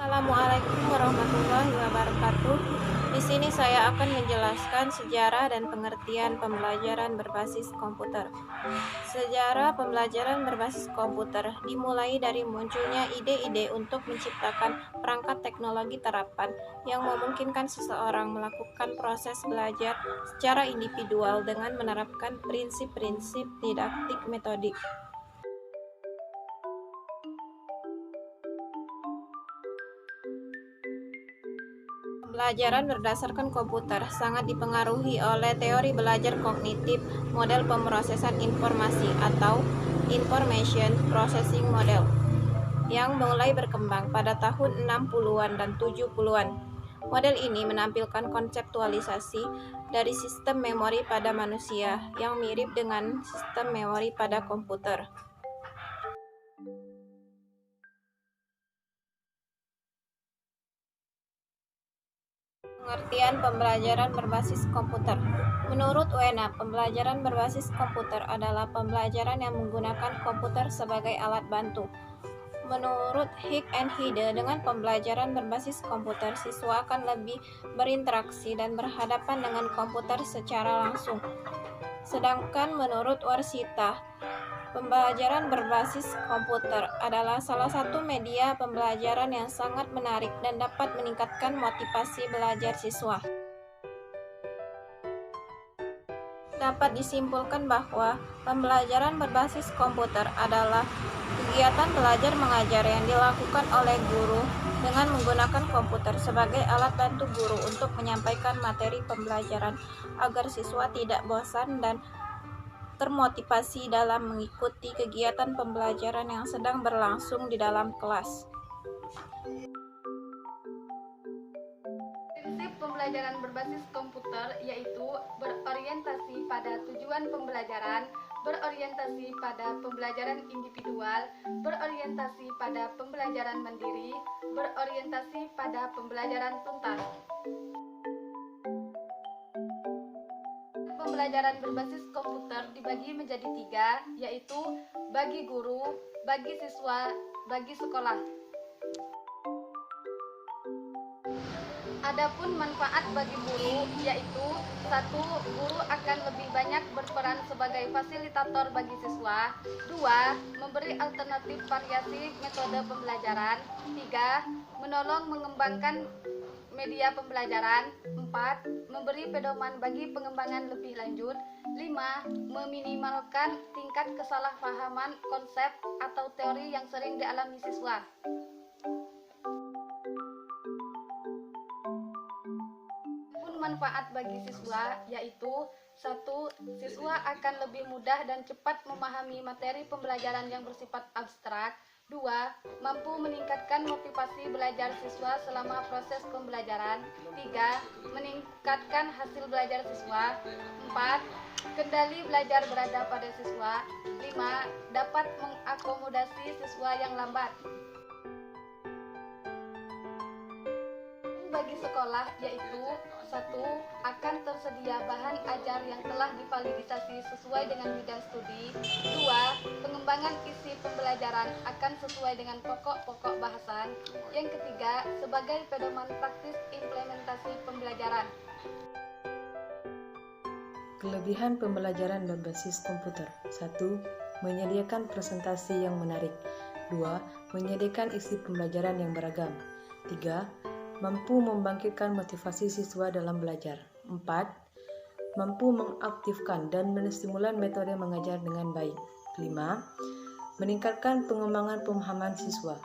Assalamualaikum warahmatullahi wabarakatuh. Di sini saya akan menjelaskan sejarah dan pengertian pembelajaran berbasis komputer. Sejarah pembelajaran berbasis komputer dimulai dari munculnya ide-ide untuk menciptakan perangkat teknologi terapan yang memungkinkan seseorang melakukan proses belajar secara individual dengan menerapkan prinsip-prinsip didaktik metodik. Pembelajaran berdasarkan komputer sangat dipengaruhi oleh teori belajar kognitif, model pemrosesan informasi atau Information Processing Model yang mulai berkembang pada tahun 60-an dan 70-an. Model ini menampilkan konseptualisasi dari sistem memori pada manusia yang mirip dengan sistem memori pada komputer. Pengertian pembelajaran berbasis komputer. Menurut Wena, pembelajaran berbasis komputer adalah pembelajaran yang menggunakan komputer sebagai alat bantu. Menurut Hick and Hide, dengan pembelajaran berbasis komputer, siswa akan lebih berinteraksi dan berhadapan dengan komputer secara langsung. Sedangkan menurut Warsita, pembelajaran berbasis komputer adalah salah satu media pembelajaran yang sangat menarik dan dapat meningkatkan motivasi belajar siswa. Dapat disimpulkan bahwa pembelajaran berbasis komputer adalah kegiatan belajar mengajar yang dilakukan oleh guru dengan menggunakan komputer sebagai alat bantu guru untuk menyampaikan materi pembelajaran agar siswa tidak bosan dan termotivasi dalam mengikuti kegiatan pembelajaran yang sedang berlangsung di dalam kelas. Prinsip pembelajaran berbasis komputer yaitu berorientasi pada tujuan pembelajaran, berorientasi pada pembelajaran individual, berorientasi pada pembelajaran mandiri, berorientasi pada pembelajaran tuntas. Pembelajaran berbasis komputer dibagi menjadi 3, yaitu bagi guru, bagi siswa, bagi sekolah. Adapun manfaat bagi guru yaitu 1. Guru akan lebih banyak berperan sebagai fasilitator bagi siswa. 2. Memberi alternatif variasi metode pembelajaran. 3. Menolong mengembangkan media pembelajaran. 4. Memberi pedoman bagi pengembangan lebih lanjut. 5. Meminimalkan tingkat kesalahpahaman konsep atau teori yang sering dialami siswa. Manfaat bagi siswa yaitu 1. Siswa akan lebih mudah dan cepat memahami materi pembelajaran yang bersifat abstrak. 2. Mampu meningkatkan motivasi belajar siswa selama proses pembelajaran. 3. Meningkatkan hasil belajar siswa. 4. Kendali belajar berada pada siswa. 5. Dapat mengakomodasi siswa yang lambat. Bagi sekolah yaitu 1. Akan tersedia bahan ajar yang telah divalidasi sesuai dengan bidang studi. 2. Pengembangan isi pembelajaran akan sesuai dengan pokok-pokok bahasan. Yang ketiga, sebagai pedoman praktis implementasi pembelajaran. Kelebihan pembelajaran berbasis komputer. 1. Menyediakan presentasi yang menarik. 2. Menyediakan isi pembelajaran yang beragam. 3. Mampu membangkitkan motivasi siswa dalam belajar. 4. Mampu mengaktifkan dan menstimulan metode mengajar dengan baik. 5. Meningkatkan pengembangan pemahaman siswa.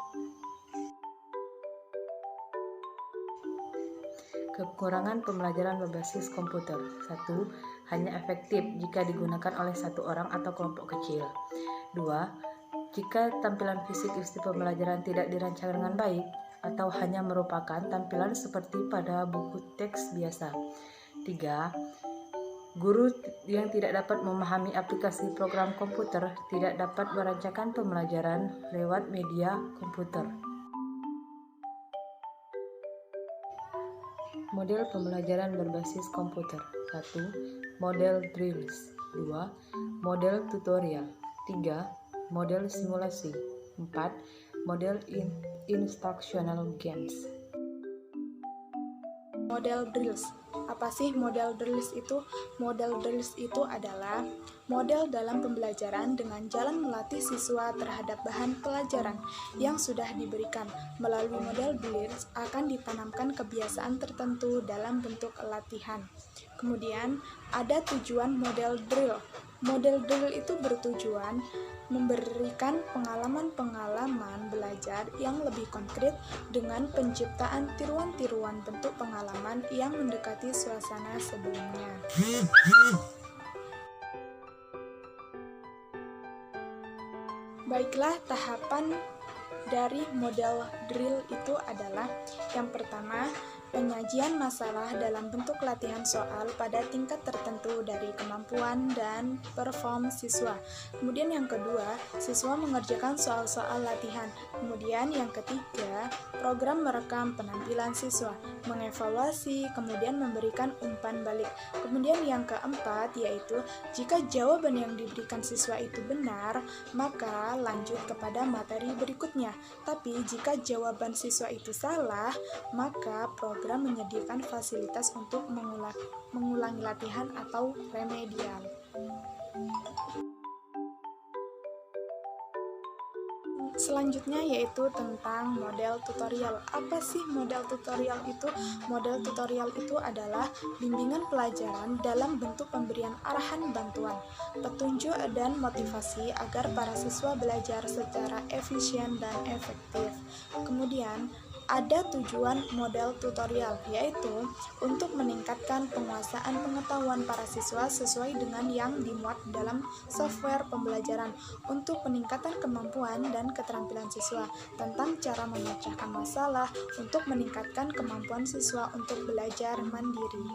Kekurangan pembelajaran berbasis komputer. 1. Hanya efektif jika digunakan oleh satu orang atau kelompok kecil. 2. Jika tampilan fisik isi pembelajaran tidak dirancang dengan baik, atau hanya merupakan tampilan seperti pada buku teks biasa. 3. Guru yang tidak dapat memahami aplikasi program komputer tidak dapat merancangkan pembelajaran lewat media komputer. Model pembelajaran berbasis komputer. 1. Model drills. 2. Model tutorial. 3. Model simulasi. 4. Model instructional games. Model drills. Apa sih model drills itu? Model drills itu adalah model dalam pembelajaran dengan jalan melatih siswa terhadap bahan pelajaran yang sudah diberikan. Melalui model drills akan ditanamkan kebiasaan tertentu dalam bentuk latihan. Kemudian ada tujuan model drill. Model drill itu bertujuan memberikan pengalaman-pengalaman belajar yang lebih konkret dengan penciptaan tiruan-tiruan bentuk pengalaman yang mendekati suasana sebelumnya. Baiklah, tahapan dari model drill itu adalah yang pertama, penyajian masalah dalam bentuk latihan soal pada tingkat tertentu dari kemampuan dan perform siswa. Kemudian yang kedua, siswa mengerjakan soal-soal latihan. Kemudian yang ketiga, program merekam penampilan siswa, mengevaluasi, kemudian memberikan umpan balik. Kemudian yang keempat yaitu jika jawaban yang diberikan siswa itu benar, maka lanjut kepada materi berikutnya. Tapi jika jawaban siswa itu salah, maka program menyediakan fasilitas untuk mengulangi latihan atau remedial. Selanjutnya yaitu tentang model tutorial. Apa sih model tutorial itu? Model tutorial itu adalah bimbingan pelajaran dalam bentuk pemberian arahan bantuan, petunjuk dan motivasi agar para siswa belajar secara efisien dan efektif. Kemudian ada tujuan model tutorial, yaitu untuk meningkatkan penguasaan pengetahuan para siswa sesuai dengan yang dimuat dalam software pembelajaran untuk peningkatan kemampuan dan keterampilan siswa tentang cara memecahkan masalah untuk meningkatkan kemampuan siswa untuk belajar mandiri.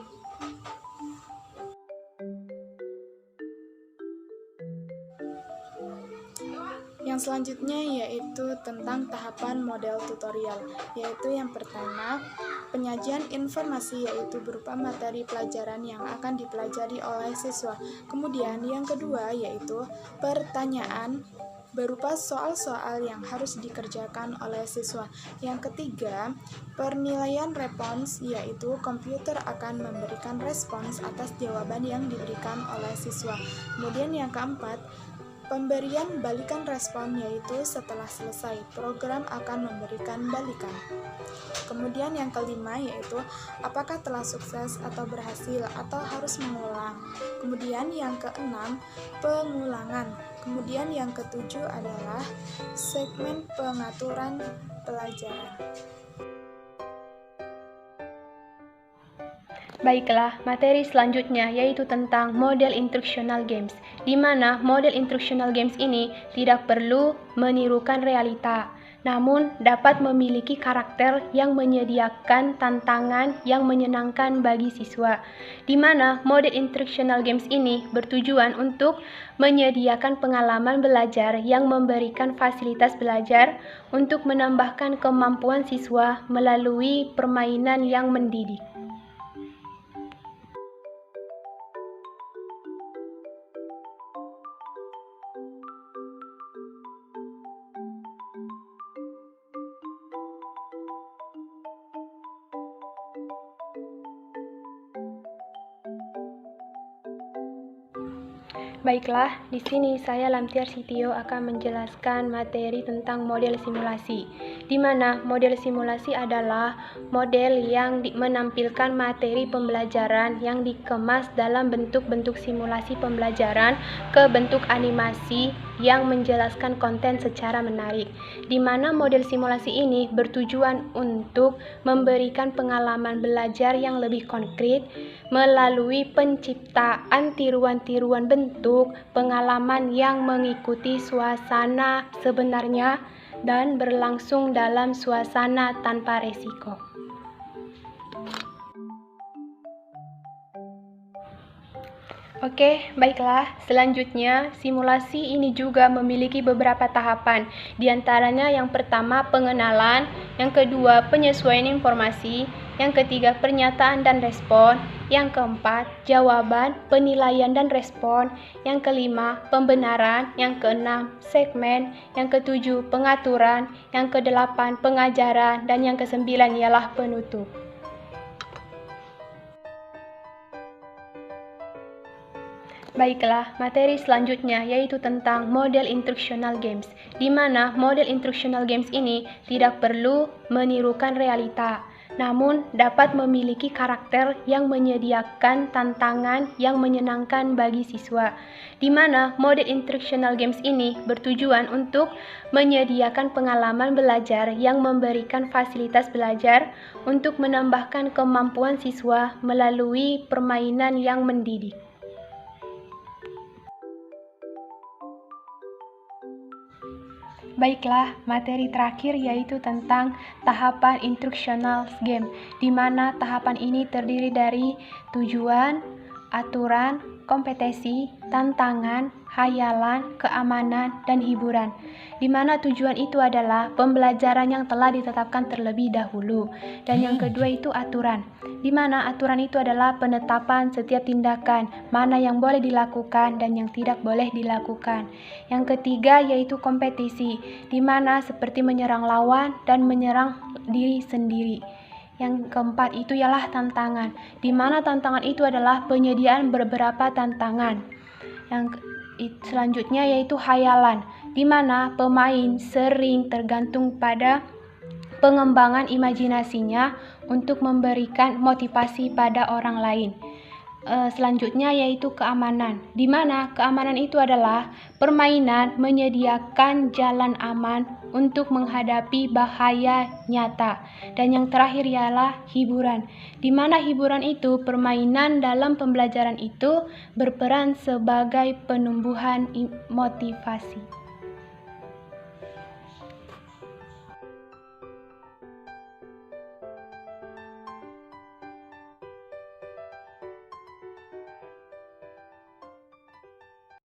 Yang selanjutnya yaitu tentang tahapan model tutorial, yaitu yang pertama, penyajian informasi yaitu berupa materi pelajaran yang akan dipelajari oleh siswa. Kemudian yang kedua yaitu pertanyaan berupa soal-soal yang harus dikerjakan oleh siswa. Yang ketiga, penilaian respons, yaitu komputer akan memberikan respons atas jawaban yang diberikan oleh siswa. Kemudian yang keempat, pemberian balikan respon, yaitu setelah selesai, program akan memberikan balikan. Kemudian yang kelima yaitu apakah telah sukses atau berhasil atau harus mengulang. Kemudian yang keenam, pengulangan. Kemudian yang ketujuh adalah segmen pengaturan pelajaran. Baiklah, materi selanjutnya yaitu tentang model instructional games, di mana model instructional games ini tidak perlu menirukan realita, namun dapat memiliki karakter yang menyediakan tantangan yang menyenangkan bagi siswa, di mana model instructional games ini bertujuan untuk menyediakan pengalaman belajar yang memberikan fasilitas belajar untuk menambahkan kemampuan siswa melalui permainan yang mendidik. Baiklah, di sini saya Lamtiar Sitio akan menjelaskan materi tentang model simulasi, di mana model simulasi adalah model yang menampilkan materi pembelajaran yang dikemas dalam bentuk-bentuk simulasi pembelajaran ke bentuk animasi yang menjelaskan konten secara menarik, di mana model simulasi ini bertujuan untuk memberikan pengalaman belajar yang lebih konkret melalui penciptaan tiruan-tiruan bentuk pengalaman yang mengikuti suasana sebenarnya dan berlangsung dalam suasana tanpa resiko. Oke, baiklah. Selanjutnya, simulasi ini juga memiliki beberapa tahapan. Di antaranya yang pertama pengenalan, yang kedua penyesuaian informasi, yang ketiga pernyataan dan respon, Yang keempat, jawaban, penilaian dan respon. Yang kelima, pembenaran. Yang keenam, segmen. Yang ketujuh, pengaturan. Yang kedelapan, pengajaran. Dan yang kesembilan ialah penutup. Baiklah, materi selanjutnya yaitu tentang model instructional games, di mana model instructional games ini tidak perlu menirukan realita, namun dapat memiliki karakter yang menyediakan tantangan yang menyenangkan bagi siswa, di mana model instructional games ini bertujuan untuk menyediakan pengalaman belajar yang memberikan fasilitas belajar untuk menambahkan kemampuan siswa melalui permainan yang mendidik. Baiklah, materi terakhir yaitu tentang tahapan instructional game, di mana tahapan ini terdiri dari tujuan, aturan, kompetensi, tantangan, khayalan, keamanan, dan hiburan. Di mana tujuan itu adalah pembelajaran yang telah ditetapkan terlebih dahulu. Dan yang kedua itu aturan, di mana aturan itu adalah penetapan setiap tindakan, mana yang boleh dilakukan dan yang tidak boleh dilakukan. Yang ketiga yaitu kompetisi, di mana seperti menyerang lawan dan menyerang diri sendiri. Yang keempat itu ialah tantangan, di mana tantangan itu adalah penyediaan beberapa tantangan. Yang selanjutnya yaitu khayalan, di mana pemain sering tergantung pada pengembangan imajinasinya untuk memberikan motivasi pada orang lain. Selanjutnya yaitu keamanan, di mana keamanan itu adalah permainan menyediakan jalan aman untuk menghadapi bahaya nyata. Dan yang terakhir ialah hiburan, di mana hiburan itu permainan dalam pembelajaran itu berperan sebagai penumbuhan motivasi.